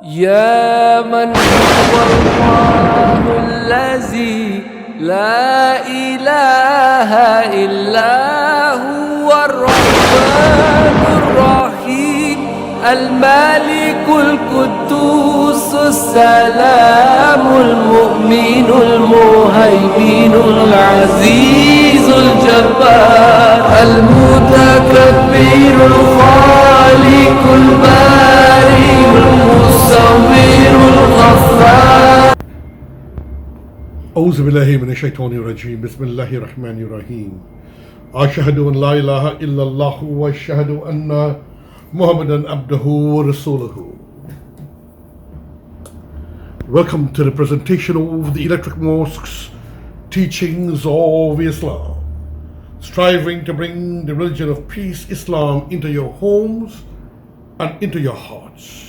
يا من هو الله الذي لا إله إلا هو الرحمن الرحيم الملك القدوس السلام المؤمن المهيمن العزيز الجبار المتكبر الخالق البارئ المصور الغفار. أعوذ بالله من الشيطان الرجيم. بسم الله الرحمن الرحيم. أشهد أن لا إله إلا الله وأشهد أن محمدا عبده ورسوله. Welcome to the presentation of the Electric Mosque's teachings of Islam, striving to bring the religion of peace, Islam, into your homes and into your hearts.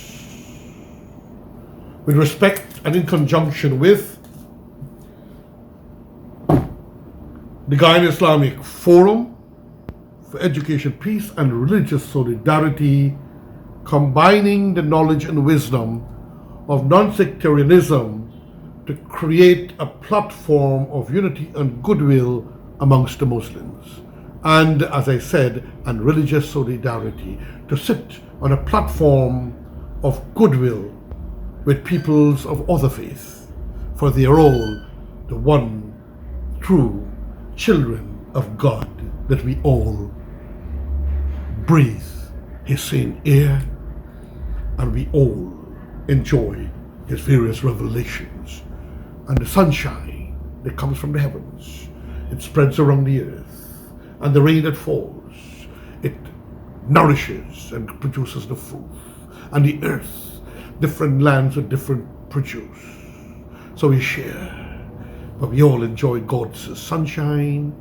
With respect and in conjunction with the Guyana Islamic Forum for Education, Peace and Religious Solidarity, combining the knowledge and wisdom of non-sectarianism to create a platform of unity and goodwill amongst the Muslims. And as I said, and religious solidarity, to sit on a platform of goodwill with peoples of other faiths, for they are all the one true children of God, that we all breathe His same air and we all enjoy His various revelations. And the sunshine that comes from the heavens, it spreads around the earth, and the rain that falls, it nourishes and produces the food, and the earth, different lands with different produce. So we share, but we all enjoy God's sunshine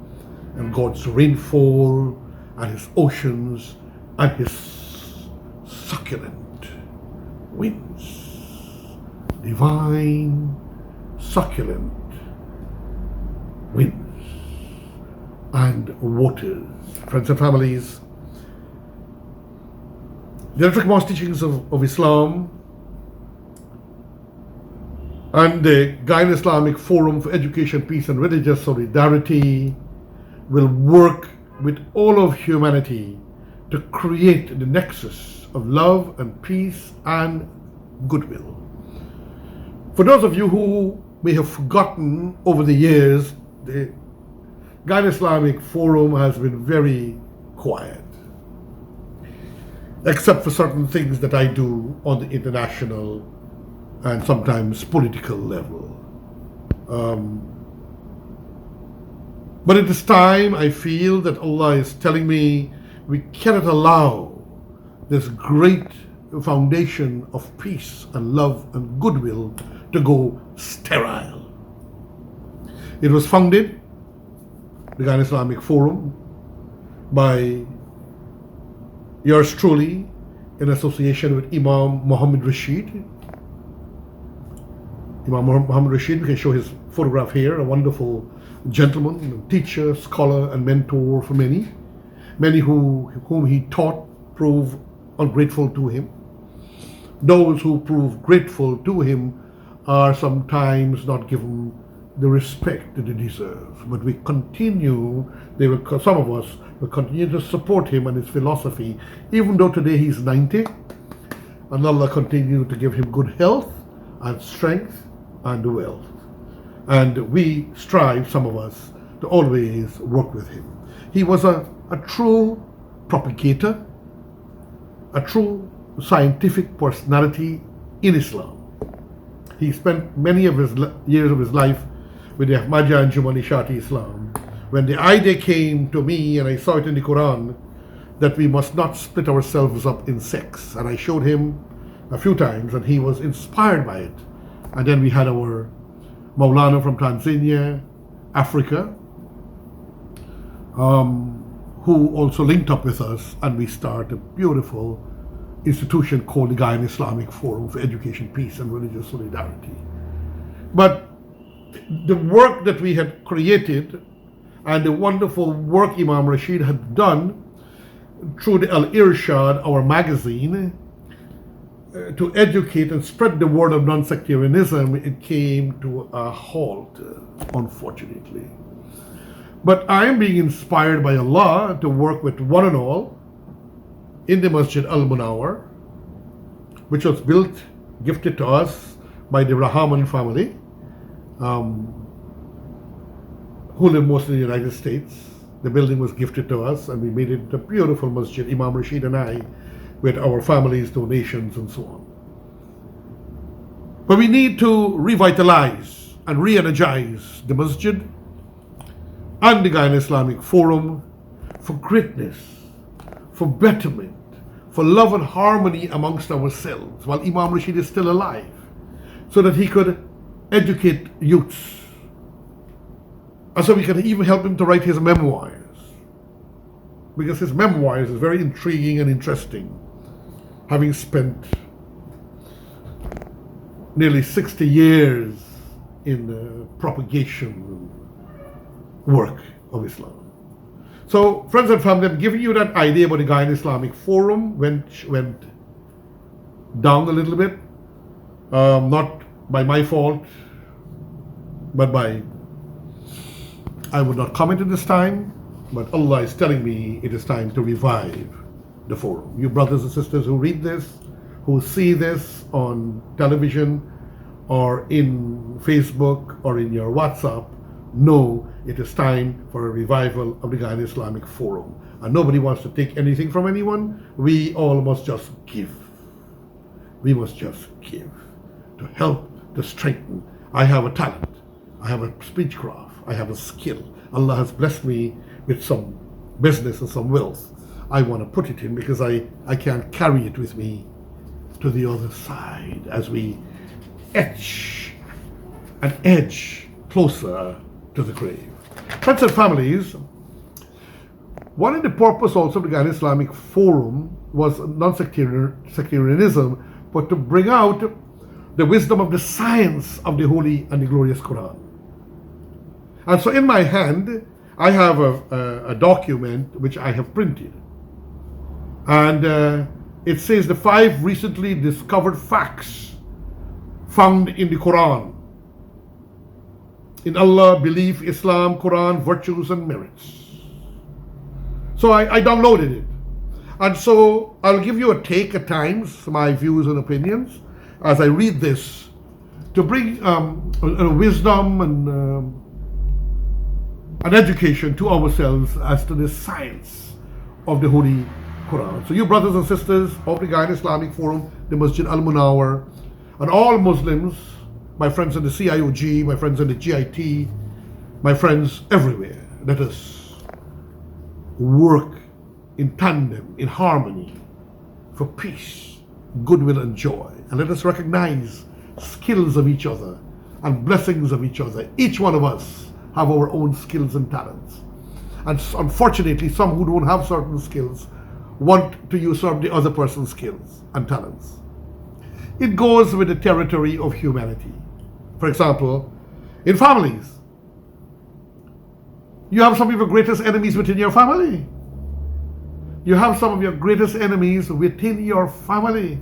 and God's rainfall and His oceans and His succulent winds, divine succulent winds and waters. Friends and families, the Electric Mosque teachings of Islam and the Guyana Islamic Forum for Education, Peace and Religious Solidarity will work with all of humanity to create the nexus of love and peace and goodwill. For those of you who may have forgotten over the years, the Guyana Islamic Forum has been very quiet, except for certain things that I do on the international and sometimes political level. But at this time, I feel that Allah is telling me we cannot allow this great foundation of peace and love and goodwill to go sterile. It was founded, the Guyana Islamic Forum, by yours truly in association with Imam Muhammad Rashid. Imam Muhammad Rashid, we can show his photograph here, a wonderful gentleman, teacher, scholar, and mentor for many. Many whom he taught prove ungrateful to him. Those who prove grateful to him are sometimes not given the respect that they deserve. But we continue, some of us will continue to support him and his philosophy, even though today he's 90, and Allah continue to give him good health and strength and wealth. And we strive, some of us, to always work with him. He was a true propagator, a true scientific personality in Islam. He spent many of his years of his life with the Ahmadiyya and Jumani Shati Islam. When the idea came to me, and I saw it in the Quran, that we must not split ourselves up in sects, and I showed him a few times, and he was inspired by it. And then we had our Maulana from Tanzania, Africa, who also linked up with us, and we started a beautiful institution called the Guyana Islamic Forum for Education, Peace and Religious Solidarity. But the work that we had created and the wonderful work Imam Rashid had done through the Al-Irshad, our magazine, to educate and spread the word of non-sectarianism, it came to a halt, unfortunately. But I am being inspired by Allah to work with one and all in the Masjid Al-Munawwar, which was built, gifted to us by the Rahman family, who live mostly in the United States. The building was gifted to us, and we made it a beautiful masjid, Imam Rashid and I, with our families' donations and so on. But we need to revitalize and re-energize the masjid and the Guyana Islamic Forum for greatness, for betterment, for love and harmony amongst ourselves while Imam Rashid is still alive, so that he could educate youths. And so we can even help him to write his memoirs, because his memoirs is very intriguing and interesting, having spent nearly 60 years in propagation work of Islam. So, friends and family, I'm giving you that idea about the Guyana Islamic Forum went down a little bit, not by my fault, but I would not comment at this time, but Allah is telling me it is time to revive the forum. You brothers and sisters who read this, who see this on television or in Facebook or in your WhatsApp, know it is time for a revival of the Guyana Islamic Forum. And nobody wants to take anything from anyone. We all must just give. We must just give to help, to strengthen. I have a talent. I have a speechcraft. I have a skill. Allah has blessed me with some business and some wealth. I want to put it in because I can't carry it with me to the other side as we etch and edge closer to the grave. Friends and families, one of the purpose also of the Guyana Islamic Forum was non-sectarianism, but to bring out the wisdom of the science of the Holy and the Glorious Quran. And so in my hand, I have a document which I have printed. And it says the 5 recently discovered facts found in the Quran. In Allah, belief, Islam, Quran, virtues and merits. So I downloaded it. And so I'll give you a take at times, my views and opinions, as I read this, to bring wisdom and education to ourselves as to the science of the Holy Quran. So you brothers and sisters of the Guyana Islamic Forum, the Masjid Al-Munawwar, and all Muslims, my friends in the CIOG, my friends in the GIT, my friends everywhere, let us work in tandem, in harmony, for peace, goodwill and joy. And let us recognize skills of each other and blessings of each other. Each one of us have our own skills and talents. And unfortunately, some who don't have certain skills want to usurp the other person's skills and talents. It goes with the territory of humanity. For example, in families, you have some of your greatest enemies within your family. You have some of your greatest enemies within your family.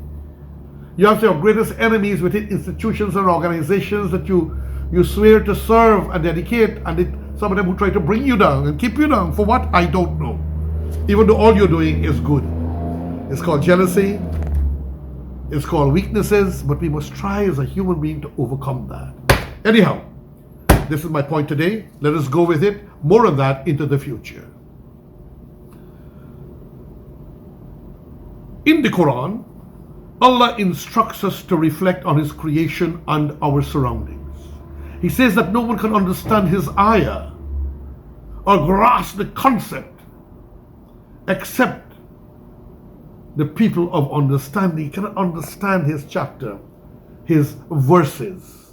You have your greatest enemies within institutions and organizations that you swear to serve and dedicate, and some of them who try to bring you down and keep you down. For what? I don't know. Even though all you're doing is good. It's called jealousy. It's called weaknesses, but we must try as a human being to overcome that. Anyhow, this is my point today. Let us go with it. More on that into the future. In the Quran, Allah instructs us to reflect on His creation and our surroundings. He says that no one can understand His ayah or grasp the concept except the people of understanding. You cannot understand His chapter, His verses.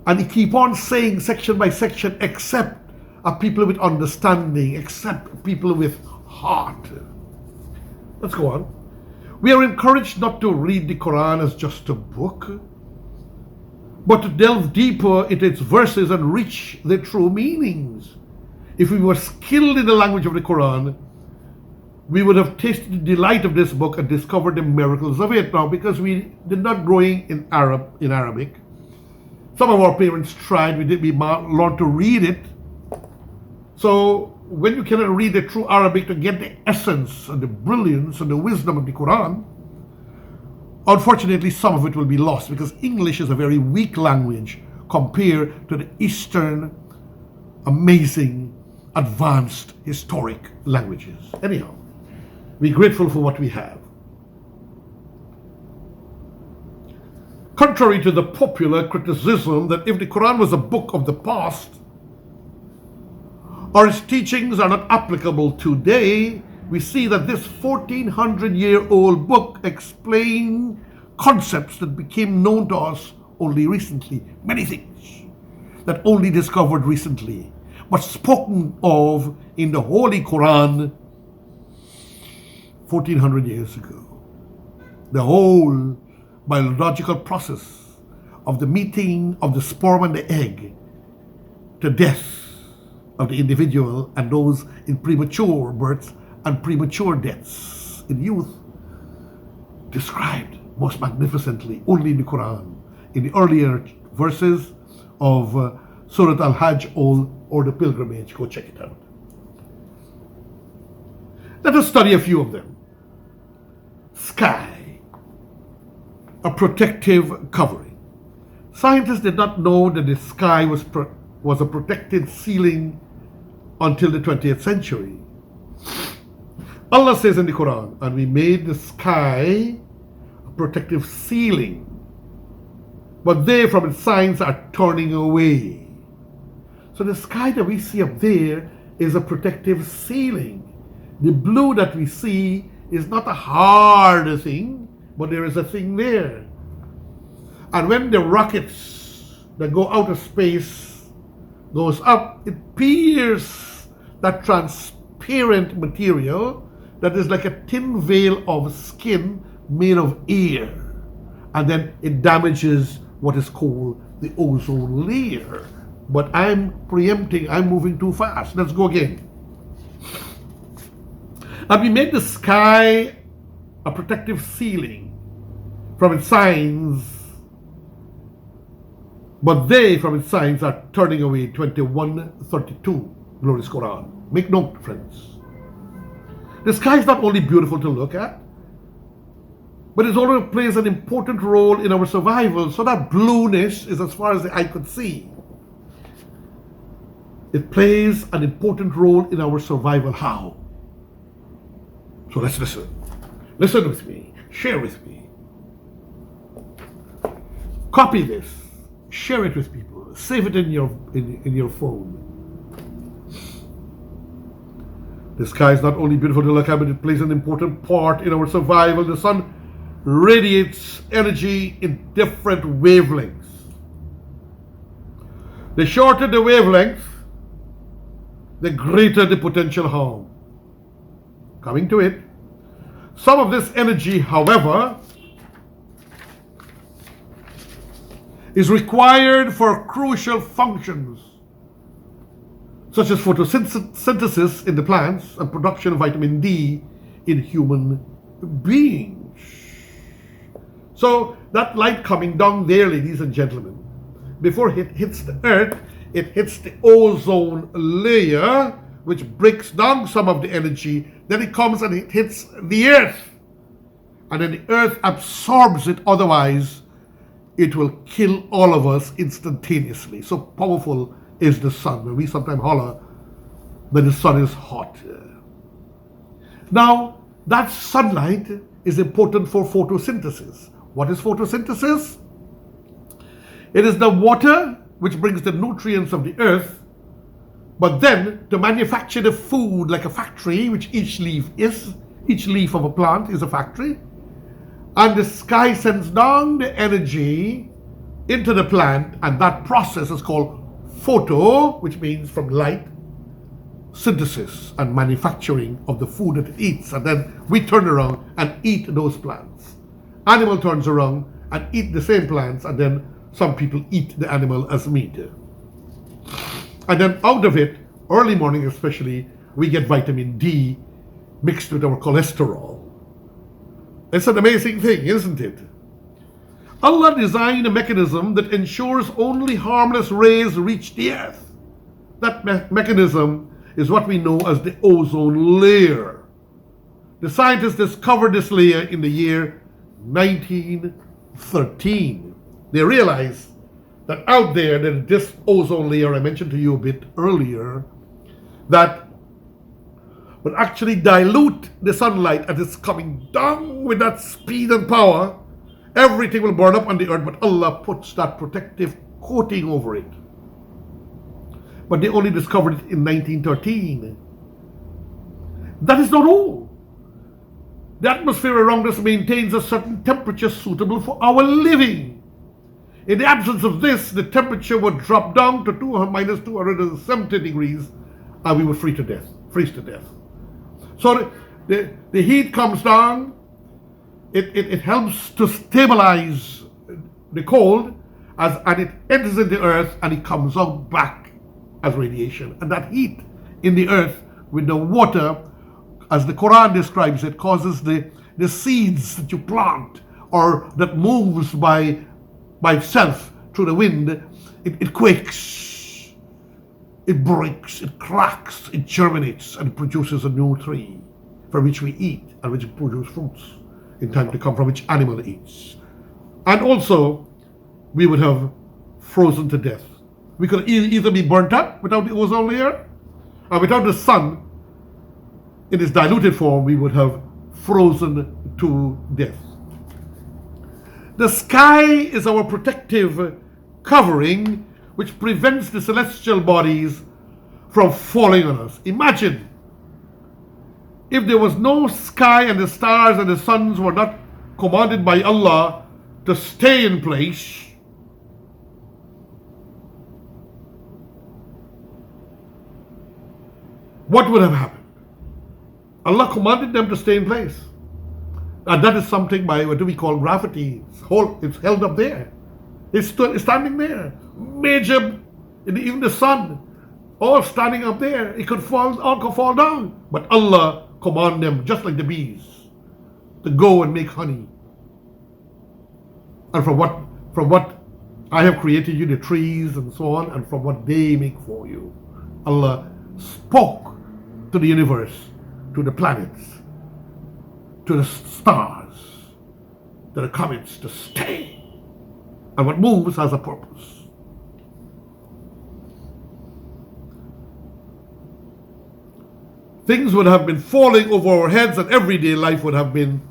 And He keep on saying section by section, except a people with understanding, except people with heart. Let's go on. We are encouraged not to read the Quran as just a book, but to delve deeper into its verses and reach their true meanings. If we were skilled in the language of the Quran, we would have tasted the delight of this book and discovered the miracles of it. Now, because we did not growing in Arabic, some of our parents tried. We learned to read it. So when you cannot read the true Arabic to get the essence and the brilliance and the wisdom of the Quran, unfortunately, some of it will be lost, because English is a very weak language compared to the Eastern amazing, advanced, historic languages. Anyhow, we're grateful for what we have. Contrary to the popular criticism that if the Quran was a book of the past, or its teachings are not applicable today, we see that this 1400-year-old book explains concepts that became known to us only recently. Many things that only discovered recently, but spoken of in the Holy Quran 1400 years ago. The whole biological process of the meeting of the sperm and the egg to death of the individual, and those in premature births and premature deaths in youth, described most magnificently only in the Quran, in the earlier verses of Surah Al-Hajj or the pilgrimage. Go check it out. Let us study a few of them. Sky, a protective covering. Scientists did not know that the sky was a protected ceiling until the 20th century. Allah says in the Quran, and we made the sky a protective ceiling, but they from its signs are turning away. So the sky that we see up there is a protective ceiling. The blue that we see is not a hard thing, but there is a thing there. And when the rockets that go out of space goes up, it pierces that transparent material that is like a thin veil of skin made of air, and then it damages what is called the ozone layer. But I'm preempting, I'm moving too fast. Let's go again. And we made the sky a protective ceiling from its signs, but they from its signs are turning away. 21:32, glorious Quran. Make note, friends. The sky is not only beautiful to look at, but it also plays an important role in our survival. So that blueness is as far as the eye could see. It plays an important role in our survival. How? So let's listen. Listen with me. Share with me. Copy this. Share it with people. Save it in your phone. The sky is not only beautiful to look at, but it plays an important part in our survival. The sun radiates energy in different wavelengths. The shorter the wavelength, the greater the potential harm. Coming to it, some of this energy, however, is required for crucial functions such as photosynthesis in the plants and production of vitamin D in human beings. So that light coming down there, ladies and gentlemen, before it hits the earth, it hits the ozone layer, which breaks down some of the energy. Then it comes and it hits the earth, and then the earth absorbs it. Otherwise, it will kill all of us instantaneously. So powerful is the sun. We sometimes holler that the sun is hot. Now, that sunlight is important for photosynthesis. What is photosynthesis? It is the water which brings the nutrients of the earth, but then to manufacture the food, like a factory, which each leaf of a plant is a factory, and the sky sends down the energy into the plant, and that process is called photo, which means from light, synthesis and manufacturing of the food that it eats. And then we turn around and eat those plants. Animal turns around and eat the same plants, and then some people eat the animal as meat. And then out of it, early morning especially, we get vitamin D mixed with our cholesterol. It's an amazing thing, isn't it? Allah designed a mechanism that ensures only harmless rays reach the earth. That mechanism is what we know as the ozone layer. The scientists discovered this layer in the year 1913. They realized that out there, that this ozone layer I mentioned to you a bit earlier, that will actually dilute the sunlight as it's coming down with that speed and power. Everything will burn up on the earth, but Allah puts that protective coating over it. But they only discovered it in 1913. That is not all. The atmosphere around us maintains a certain temperature suitable for our living. In the absence of this, the temperature would drop down to minus 270 degrees, and we would freeze to death. So the heat comes down, it helps to stabilize the cold, and it enters in the earth, and it comes out back as radiation. And that heat in the earth with the water, as the Quran describes it, causes the seeds that you plant or that moves by itself through the wind, it quakes, it breaks, it cracks, it germinates, and it produces a new tree from which we eat and which produces fruits in time to come, from which animal eats. And also, we would have frozen to death. We could either be burnt up without the ozone layer, and without the sun in its diluted form, we would have frozen to death. The sky is our protective covering, which prevents the celestial bodies from falling on us. Imagine if there was no sky and the stars and the suns were not commanded by Allah to stay in place. What would have happened? Allah commanded them to stay in place. And that is something by what do we call gravity. It's held up there. It's standing there. Major, even the sun, all standing up there. It could all could fall down. But Allah command them, just like the bees, to go and make honey. And from what I have created you, the trees and so on, and from what they make for you. Allah spoke to the universe, to the planets, to the stars, to the comets to stay. And what moves has a purpose. Things would have been falling over our heads, and everyday life would have been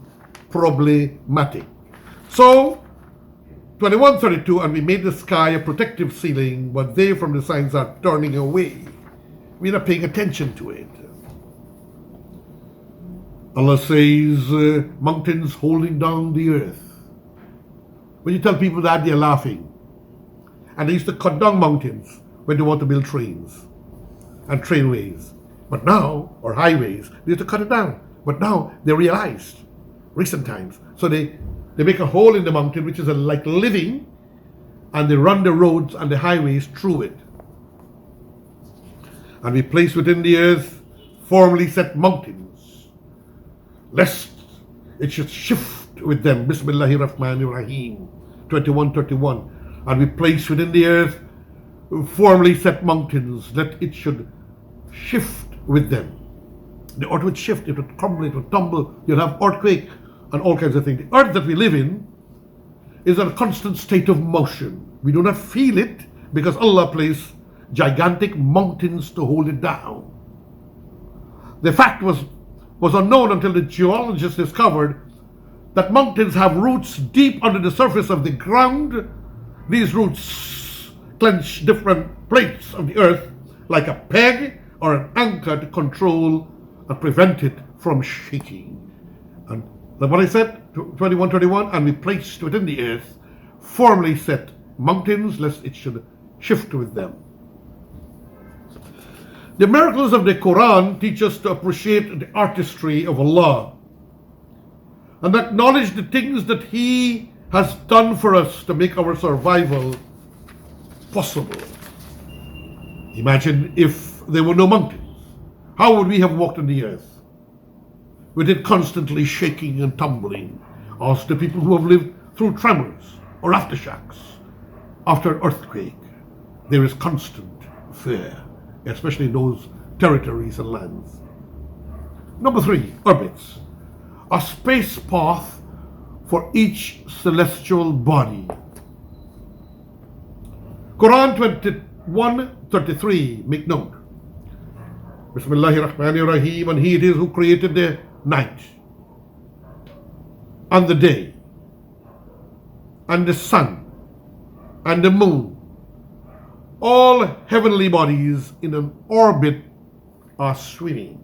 problematic. So, 2132, and we made the sky a protective ceiling, but they from the signs are turning away. We're not paying attention to it. Allah says, mountains holding down the earth. When you tell people that, they're laughing. And they used to cut down mountains when they want to build trains and trainways. But now, or highways, they used to cut it down. But now they realized, recent times, so they make a hole in the mountain, which is like living, and they run the roads and the highways through it. And we place within the earth firmly set mountains, lest it should shift with them. Bismillahirrahmanirrahim. 2131. And we place within the earth firmly set mountains, that it should shift with them. The earth would shift, it would crumble, it would tumble, you'll have earthquake and all kinds of things. The earth that we live in is in a constant state of motion. We do not feel it because Allah placed gigantic mountains to hold it down. The fact was unknown until the geologists discovered that mountains have roots deep under the surface of the ground. These roots clench different plates of the earth like a peg or an anchor to control and prevent it from shaking. And like what I said, 2121, and we placed within the earth firmly set mountains, lest it should shift with them. The miracles of the Quran teach us to appreciate the artistry of Allah and acknowledge the things that He has done for us to make our survival possible. Imagine if there were no mountains. How would we have walked on the earth? with it constantly shaking and tumbling. Ask the people who have lived through tremors or aftershocks after an earthquake. There is constant fear, especially in those territories and lands. Number 3, orbits. A space path for each celestial body. Quran 21:33, make note. Bismillahir Rahmanir Rahim, and He it is who created the night and the day and the sun and the moon. All heavenly bodies in an orbit are swimming.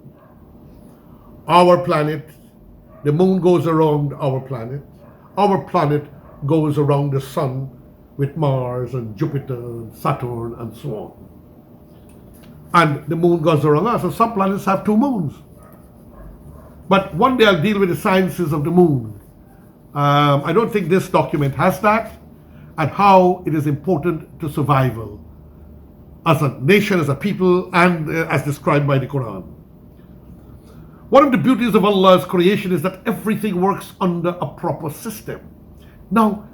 Our planet, the moon goes around our planet goes around the sun with Mars and Jupiter and Saturn and so on. And the moon goes around us, and some planets have 2 moons. But one day I'll deal with the sciences of the moon. I don't think this document has that, and how it is important to survival as a nation, as a people, and as described by the Quran. One of the beauties of Allah's creation is that everything works under a proper system. Now,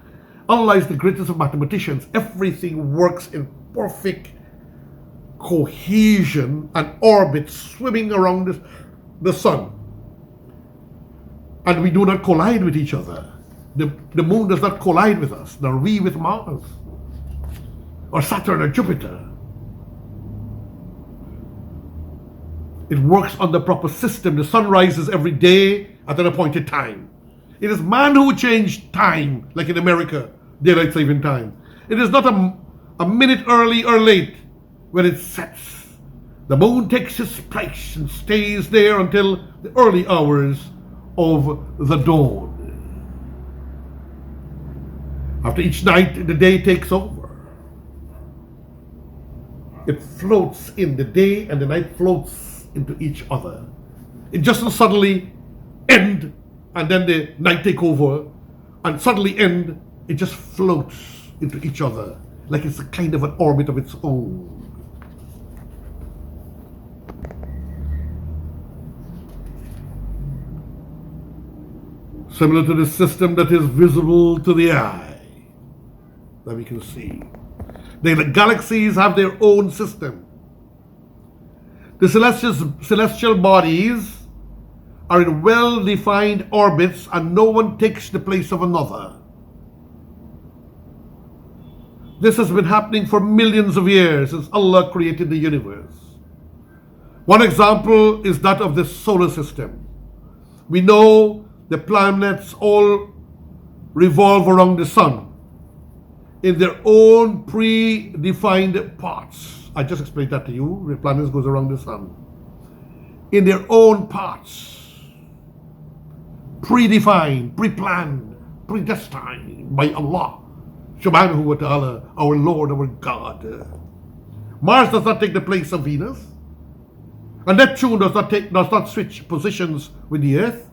Allah is the greatest of mathematicians. Everything works in perfect cohesion and orbit, swimming around the sun. And we do not collide with each other. The moon does not collide with us, nor we with Mars, or Saturn or Jupiter. It works on the proper system. The sun rises every day at an appointed time. It is man who changed time, like in America, daylight saving time. It is not a minute early or late when it sets. The moon takes its place and stays there until the early hours of the dawn. After each night, the day takes over. It floats in the day, and the night floats into each other. It doesn't suddenly end and then the night take over and suddenly end. It just floats into each other like it's a kind of an orbit of its own. Similar to the system that is visible to the eye, that we can see. The galaxies have their own system. The celestial bodies are in well-defined orbits, and no one takes the place of another. This has been happening for millions of years since Allah created the universe. One example is that of the solar system. We know the planets all revolve around the sun in their own predefined parts. I just explained that to you. The planets goes around the sun in their own parts. Predefined, pre-planned, predestined by Allah subhanahu wa ta'ala, our Lord, our God. Mars does not take the place of Venus, and Neptune does not switch positions with the Earth.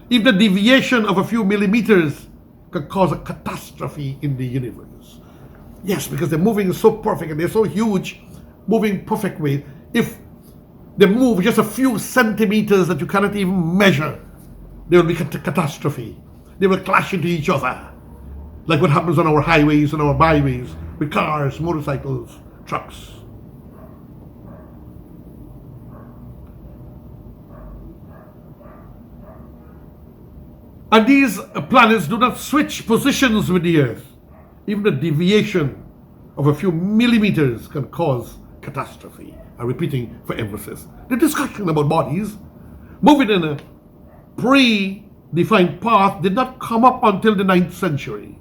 Even the deviation of a few millimeters can cause a catastrophe in the universe. Yes, because they're moving so perfect and they're so huge, moving perfect way. If they move just a few centimeters that you cannot even measure, there will be catastrophe. They will clash into each other, like what happens on our highways and our byways with cars, motorcycles, trucks. And these planets do not switch positions with the Earth. Even the deviation of a few millimeters can cause catastrophe. I'm repeating for emphasis. The discussion about bodies moving in a pre-defined path did not come up until the 9th century.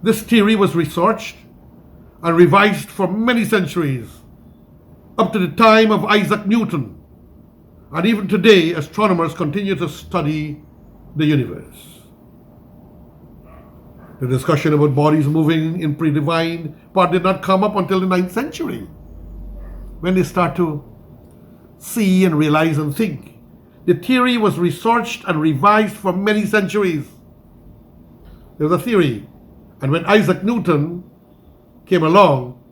This theory was researched and revised for many centuries, up to the time of Isaac Newton. And even today, astronomers continue to study the universe. The discussion about bodies moving in predefined path did not come up until the 9th century, when they start to see and realize and think. The theory was researched and revised for many centuries. There was a theory, and when Isaac Newton came along,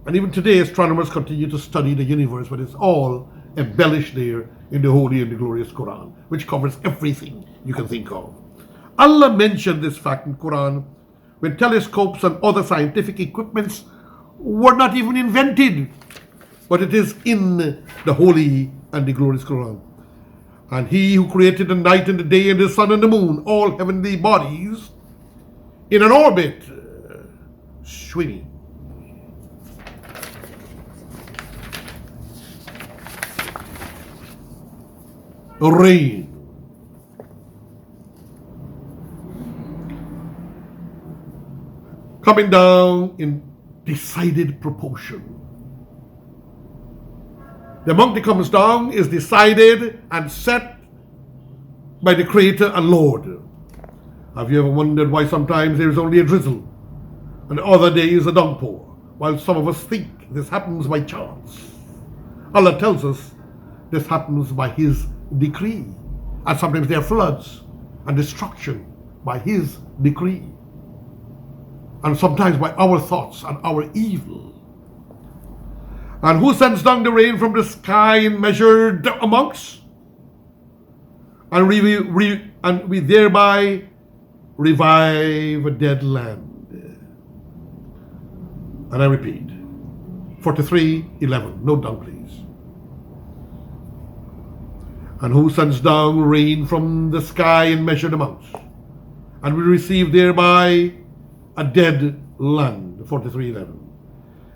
and even today astronomers continue to study the universe, but it's all embellished there in the Holy and the Glorious Quran, which covers everything you can think of. Allah mentioned this fact in Quran when telescopes and other scientific equipments were not even invented, but it is in the Holy and the Glorious Quran. And He who created the night and the day and the sun and the moon, all heavenly bodies, in an orbit, swinging. Rain. Coming down in decided proportion. The amount that comes down is decided and set by the Creator and Lord. Have you ever wondered why sometimes there is only a drizzle and other days a downpour, while some of us think this happens by chance? Allah tells us this happens by His decree, and sometimes there are floods and destruction by His decree, and sometimes by our thoughts and our evil. And who sends down the rain from the sky in measured amounts? And we thereby revive a dead land. And I repeat, 43:11. Note down, please. And who sends down rain from the sky in measured amounts? And we receive thereby a dead land. 43:11.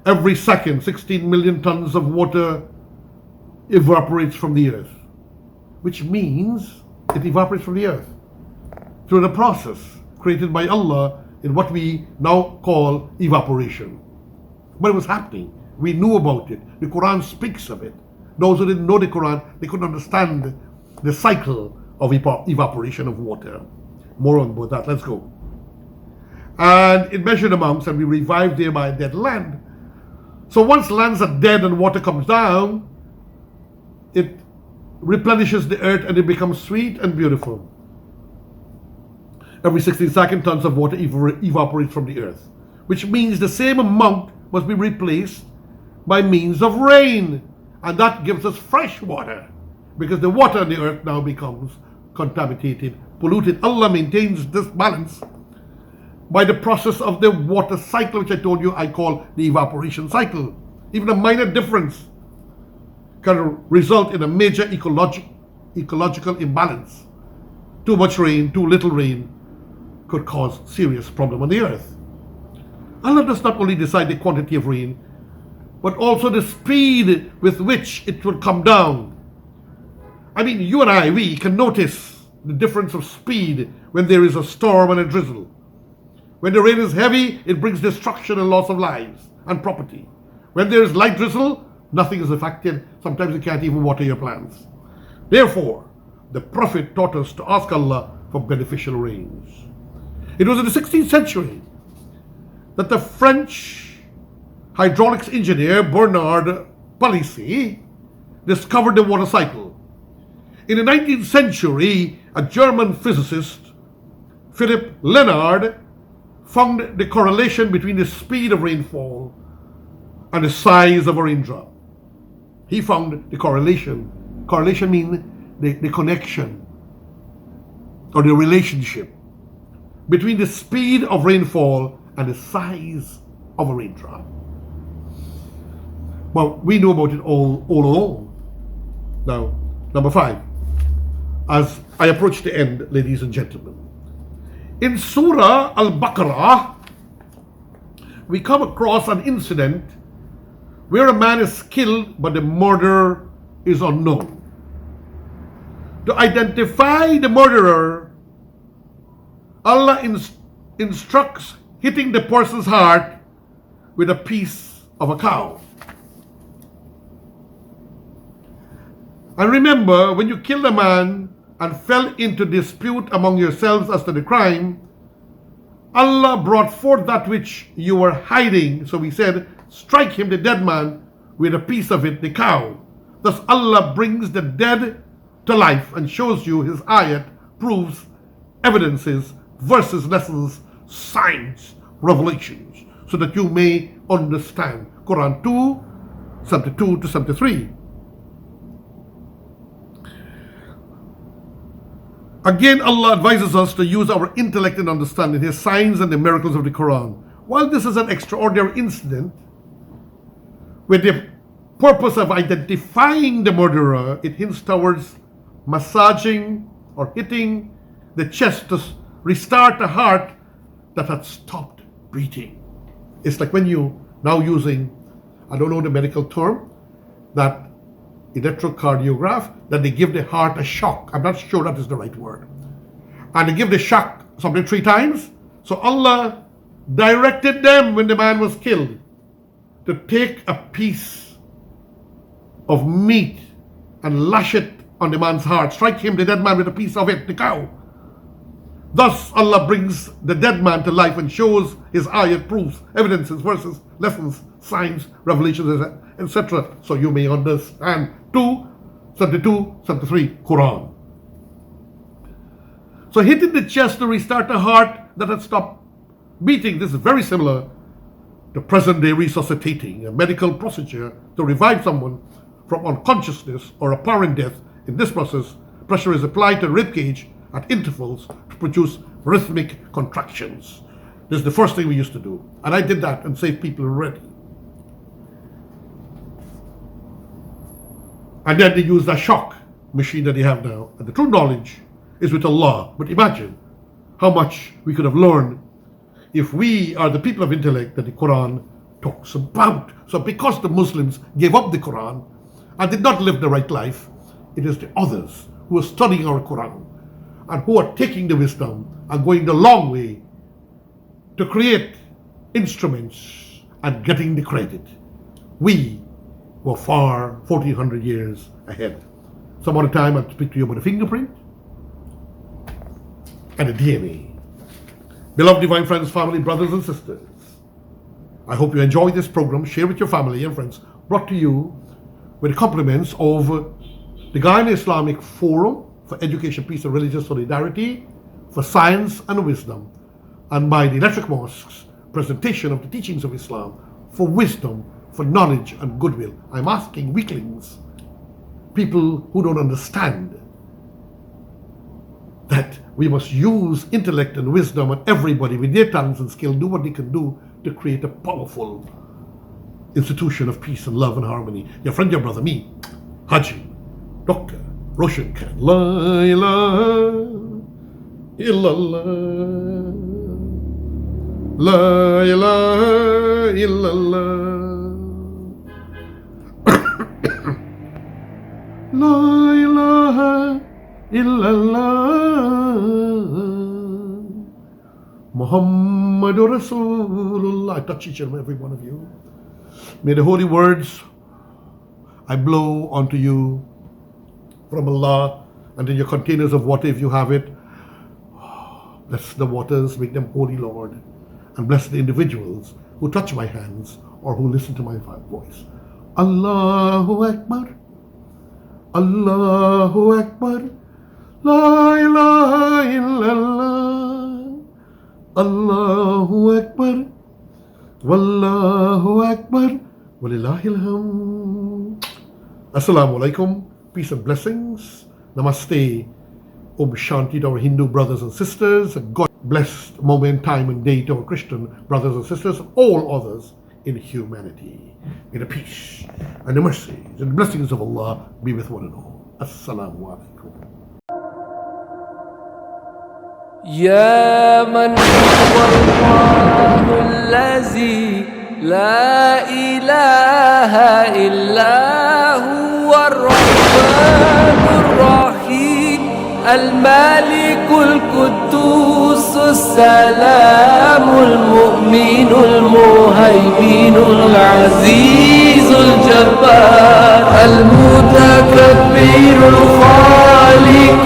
Every second, 16 million tons of water evaporates from the earth, which means it evaporates from the earth through the process created by Allah in what we now call evaporation. But it was happening. We knew about it. The Quran speaks of it. Those who didn't know the Quran, they couldn't understand the cycle of evaporation of water. More on about that. Let's go. And it measured amounts, and we revived thereby a dead land. So once lands are dead and water comes down, it replenishes the earth and it becomes sweet and beautiful. Every 16 seconds, tons of water evaporates from the earth, which means the same amount must be replaced by means of rain. And that gives us fresh water, because the water on the earth now becomes contaminated, polluted. Allah maintains this balance by the process of the water cycle, which I told you I call the evaporation cycle. Even a minor difference can result in a major ecological imbalance. Too much rain, too little rain could cause serious problem on the earth. Allah does not only decide the quantity of rain, but also the speed with which it will come down. I mean, you and I, we can notice the difference of speed when there is a storm and a drizzle. When the rain is heavy, it brings destruction and loss of lives and property. When there is light drizzle, nothing is affected. Sometimes you can't even water your plants. Therefore, the Prophet taught us to ask Allah for beneficial rains. It was in the 16th century that the French hydraulics engineer Bernard Palissy discovered the water cycle. In the 19th century, a German physicist, Philipp Lenard, found the correlation between the speed of rainfall and the size of a raindrop. He found the correlation. Correlation means the connection or the relationship between the speed of rainfall and the size of a raindrop. Well, we know about it all along. Now, number 5. As I approach the end, ladies and gentlemen, in Surah Al-Baqarah, we come across an incident where a man is killed but the murderer is unknown. To identify the murderer, Allah instructs hitting the person's heart with a piece of a cow. And remember, when you killed a man and fell into dispute among yourselves as to the crime, Allah brought forth that which you were hiding. So He said, strike him, the dead man, with a piece of it, the cow. Thus Allah brings the dead to life and shows you His ayat, proofs, evidences, verses, lessons, signs, revelations, so that you may understand. Quran 2, 72 to 73. Again, Allah advises us to use our intellect and understanding His signs and the miracles of the Quran. While this is an extraordinary incident, with the purpose of identifying the murderer, it hints towards massaging or hitting the chest to restart a heart that had stopped beating. It's like when you now using, I don't know the medical term, that electrocardiograph, that they give the heart a shock. I'm not sure that is the right word. And they give the shock something 3 times. So Allah directed them when the man was killed to take a piece of meat and lash it on the man's heart, strike him, the dead man, with a piece of it, the cow. Thus Allah brings the dead man to life and shows His ayat, proofs, evidences, verses, lessons, signs, revelations, etc. So you may understand. 72, 73, Quran. So hitting the chest to restart a heart that had stopped beating. This is very similar to present day resuscitating, a medical procedure to revive someone from unconsciousness or apparent death. In this process, pressure is applied to the rib cage at intervals to produce rhythmic contractions. This is the first thing we used to do. And I did that and saved people already. And then they use the shock machine that they have now. And the true knowledge is with Allah. But imagine how much we could have learned if we are the people of intellect that the Quran talks about. So because the Muslims gave up the Quran and did not live the right life, it is the others who are studying our Quran and who are taking the wisdom and going the long way to create instruments and getting the credit. We were far 1400 years ahead. Some other time I'll speak to you about the fingerprint and the DNA. Beloved divine friends, family, brothers and sisters, I hope you enjoy this program. Share with your family and friends. Brought to you with the compliments of the Guyana Islamic Forum for Education, Peace and Religious Solidarity, for Science and Wisdom, and by the Electric Mosque's presentation of the teachings of Islam for wisdom, for knowledge and goodwill. I'm asking weaklings, people who don't understand, that we must use intellect and wisdom, and everybody with their talents and skill do what they can do to create a powerful institution of peace and love and harmony. Your friend, your brother, me, Hajji, Dr. Roshan Khan. La ilaha illallah. La ilaha illallah. La ilaha illallah. Muhammadur Rasulullah. I touch each and every one of you. May the holy words I blow onto you from Allah and in your containers of water, if you have it, bless the waters, make them holy, Lord, and bless the individuals who touch my hands or who listen to my voice. Allahu Akbar, Allahu Akbar, La ilaha illallah, Allahu Akbar, Wallahu Akbar, Walillahil hamd. Assalamu alaikum, peace and blessings. Namaste, Om Shanti to our Hindu brothers and sisters. A God blessed moment, time and day to our Christian brothers and sisters, and all others in humanity. May the peace and the mercies and the blessings of Allah be with one and all. Assalamu alaikum. يا من هو الله الذي لا إله إلا هو الرحمن الرحيم الملك القدوس السلام المؤمن المهيمن العزيز الجبار المتكبر الخالق